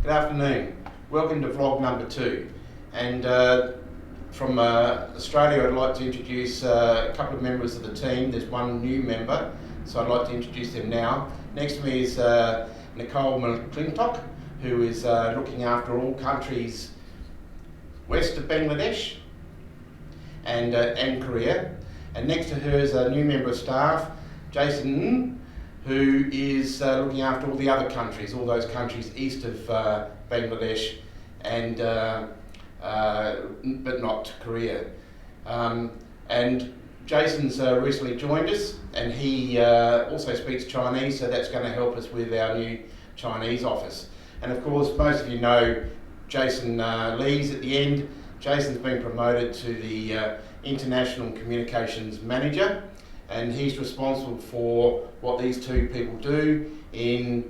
Good afternoon. Welcome to vlog number 2. And from Australia, I'd like to introduce a couple of members of the team. There's one new member, so I'd like to introduce them now. Next to me is Nicole McClintock, who is looking after all countries west of Bangladesh and Korea. And next to her is a new member of staff, Jason, who is looking after all the other countries, all those countries east of Bangladesh and but not Korea. And Jason's recently joined us, and he also speaks Chinese, so that's going to help us with our new Chinese office. And of course, most of you know Jason Lees at the end. Jason's been promoted to the International Communications Manager, and he's responsible for what these two people do in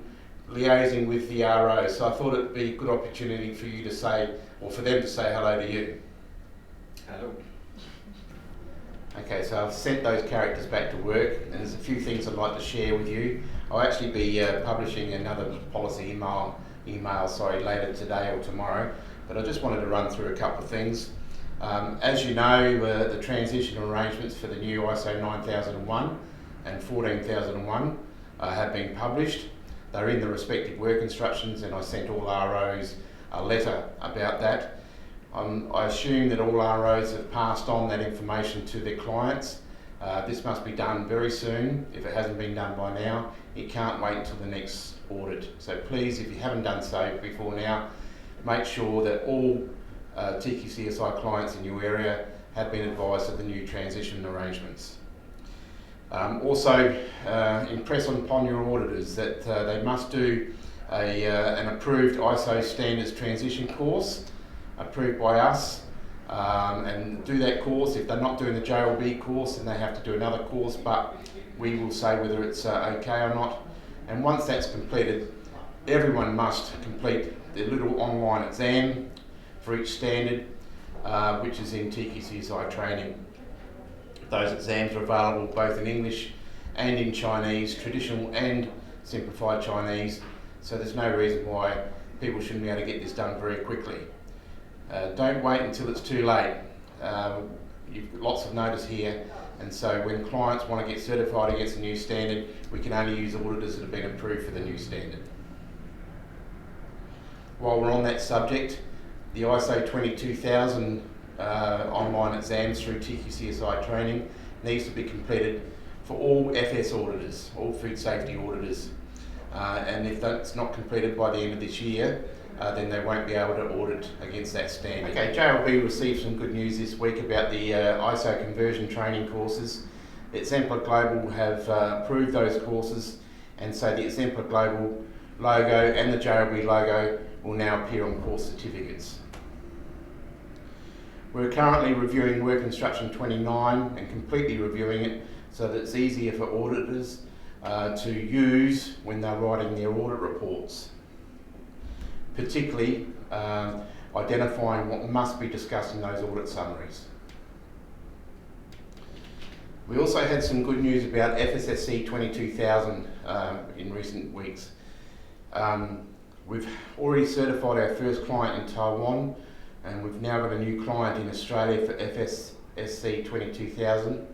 liaising with the RO. So I thought it'd be a good opportunity for you to say, or for them to say hello to you. Hello. Okay, so I've sent those characters back to work, and there's a few things I'd like to share with you. I'll actually be publishing another policy email later today or tomorrow, but I just wanted to run through a couple of things. As you know, the transition arrangements for the new ISO 9001 and 14001 have been published. They're in the respective work instructions, and I sent all ROs a letter about that. I assume that all ROs have passed on that information to their clients. This must be done very soon. If it hasn't been done by now, it can't wait until the next audit. So please, if you haven't done so before now, make sure that all TQCSI clients in your area have been advised of the new transition arrangements. Also, impress upon your auditors that they must do an approved ISO standards transition course, approved by us, and do that course. If they're not doing the JLB course, then they have to do another course, but we will say whether it's okay or not. And once that's completed, everyone must complete their little online exam for each standard, which is in TQCSI Trading. Those exams are available both in English and in Chinese, traditional and simplified Chinese, so there's no reason why people shouldn't be able to get this done very quickly. Don't wait until it's too late. You've got lots of notice here, and so when clients want to get certified against a new standard, we can only use auditors that have been approved for the new standard. While we're on that subject, the ISO 22000 online exams through TQCSI Training needs to be completed for all FS auditors, all food safety auditors. And if that's not completed by the end of this year, then they won't be able to audit against that standard. Okay, JLB received some good news this week about the ISO conversion training courses. The Exemplar Global have approved those courses, and so the Exemplar Global logo and the JLB logo will now appear on course certificates. We're currently reviewing Work Instruction 29 and completely reviewing it so that it's easier for auditors to use when they're writing their audit reports, particularly identifying what must be discussed in those audit summaries. We also had some good news about FSSC 22000 in recent weeks. We've already certified our first client in Taiwan, and we've now got a new client in Australia for FSSC 22000.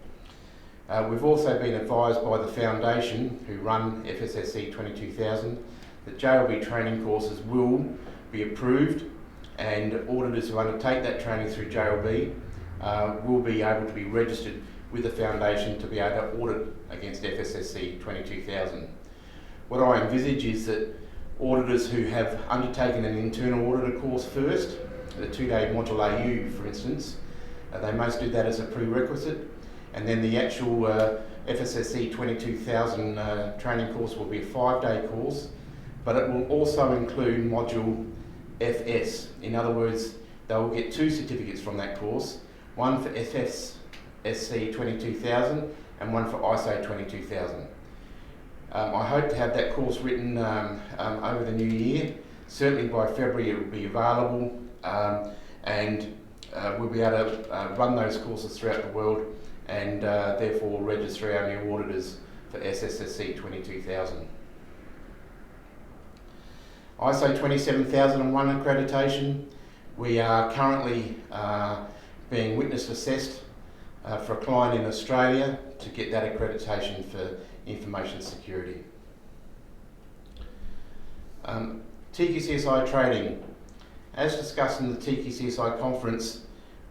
We've also been advised by the foundation who run FSSC 22000 that JLB training courses will be approved, and auditors who undertake that training through JLB will be able to be registered with the foundation to be able to audit against FSSC 22000. What I envisage is that auditors who have undertaken an internal auditor course first, the 2-day module AU for instance, they must do that as a prerequisite, and then the actual FSSC 22000 training course will be a 5-day course, but it will also include module FS. In other words, they will get 2 certificates from that course, one for FSSC 22000 and one for ISO 22000. I hope to have that course written over the new year. Certainly by February it will be available, and we'll be able to run those courses throughout the world, and therefore register our new auditors for FSSC 22000. ISO 27001 accreditation. We are currently being witness assessed for a client in Australia to get that accreditation for information security. TQCSI Trading. As discussed in the TQCSI conference,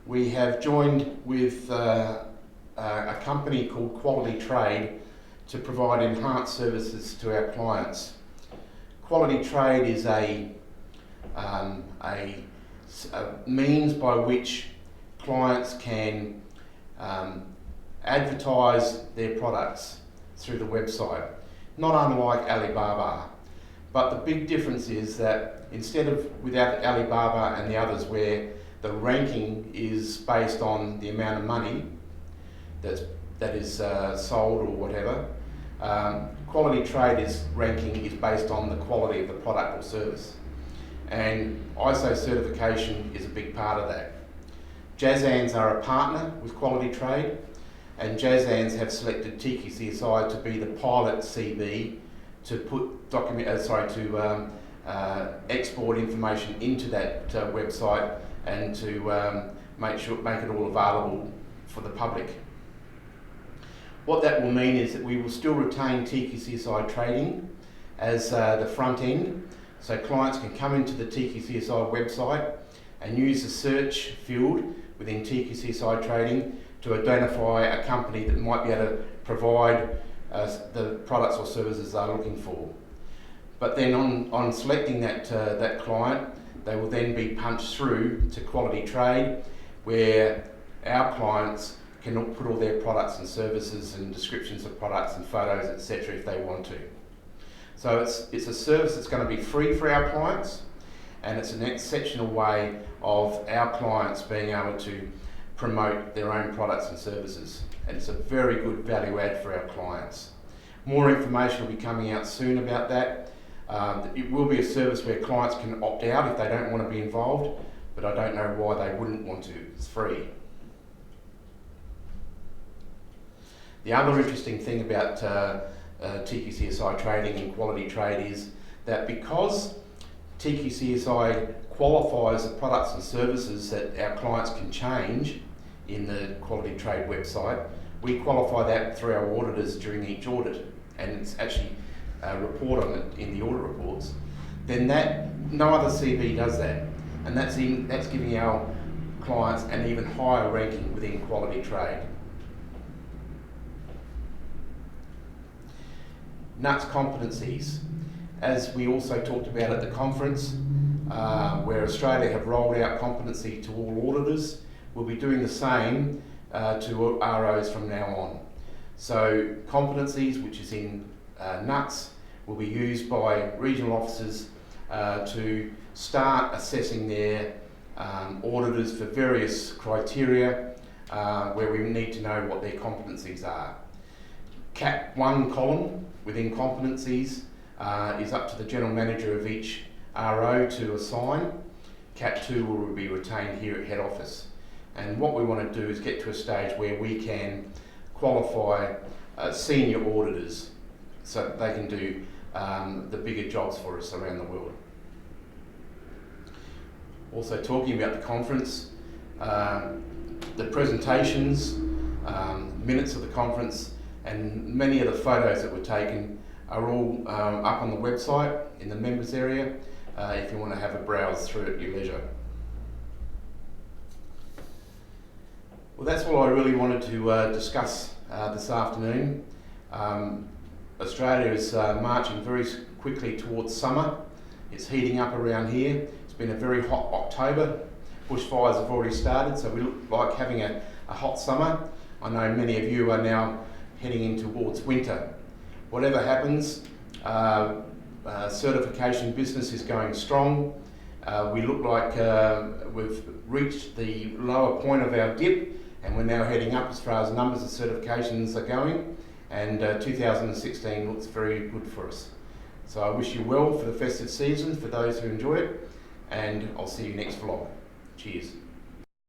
we have joined with a company called Quality Trade to provide enhanced services to our clients. Quality Trade is a means by which clients can advertise their products through the website, not unlike Alibaba. But the big difference is that instead of without Alibaba and the others where the ranking is based on the amount of money that is sold or whatever, Quality Trade ranking is based on the quality of the product or service. And ISO certification is a big part of that. Jazzans are a partner with Quality Trade, and Jazzans have selected TQCSI to be the pilot CB to put export information into that website and to make it all available for the public. What that will mean is that we will still retain TQCSI Trading as the front end, so clients can come into the TQCSI website and use the search field within TQCSI Trading to identify a company that might be able to provide the products or services they're looking for. But then on selecting that client, they will then be punched through to Quality Trade, where our clients can put all their products and services and descriptions of products and photos, etc. if they want to. So it's a service that's going to be free for our clients, and it's an exceptional way of our clients being able to promote their own products and services. And it's a very good value add for our clients. More information will be coming out soon about that. It will be a service where clients can opt out if they don't want to be involved, but I don't know why they wouldn't want to. It's free. The other interesting thing about TQCSI Trading and Quality Trade is that because TQCSI qualifies the products and services that our clients can change in the Quality Trade website, we qualify that through our auditors during each audit, and it's actually report on it in the audit reports. Then no other CB does that, and that's giving our clients an even higher ranking within Quality Trade. NUTS competencies. As we also talked about at the conference, where Australia have rolled out competency to all auditors, we'll be doing the same to ROs from now on. So competencies, which is in NUTS, will be used by regional officers to start assessing their auditors for various criteria where we need to know what their competencies are. Cat 1 column within competencies is up to the general manager of each RO to assign. Cat 2 will be retained here at head office. And what we want to do is get to a stage where we can qualify senior auditors so that they can do the bigger jobs for us around the world. Also talking about the conference, the presentations, minutes of the conference, and many of the photos that were taken are all up on the website in the members area if you want to have a browse through at your leisure. Well, that's all I really wanted to discuss this afternoon. Australia is marching very quickly towards summer. It's heating up around here. It's been a very hot October. Bushfires have already started, so we look like having a hot summer. I know many of you are now heading in towards winter. Whatever happens, certification business is going strong. We look like we've reached the lower point of our dip, and we're now heading up as far as numbers of certifications are going, and 2016 looks very good for us. So I wish you well for the festive season for those who enjoy it, and I'll see you next vlog. Cheers.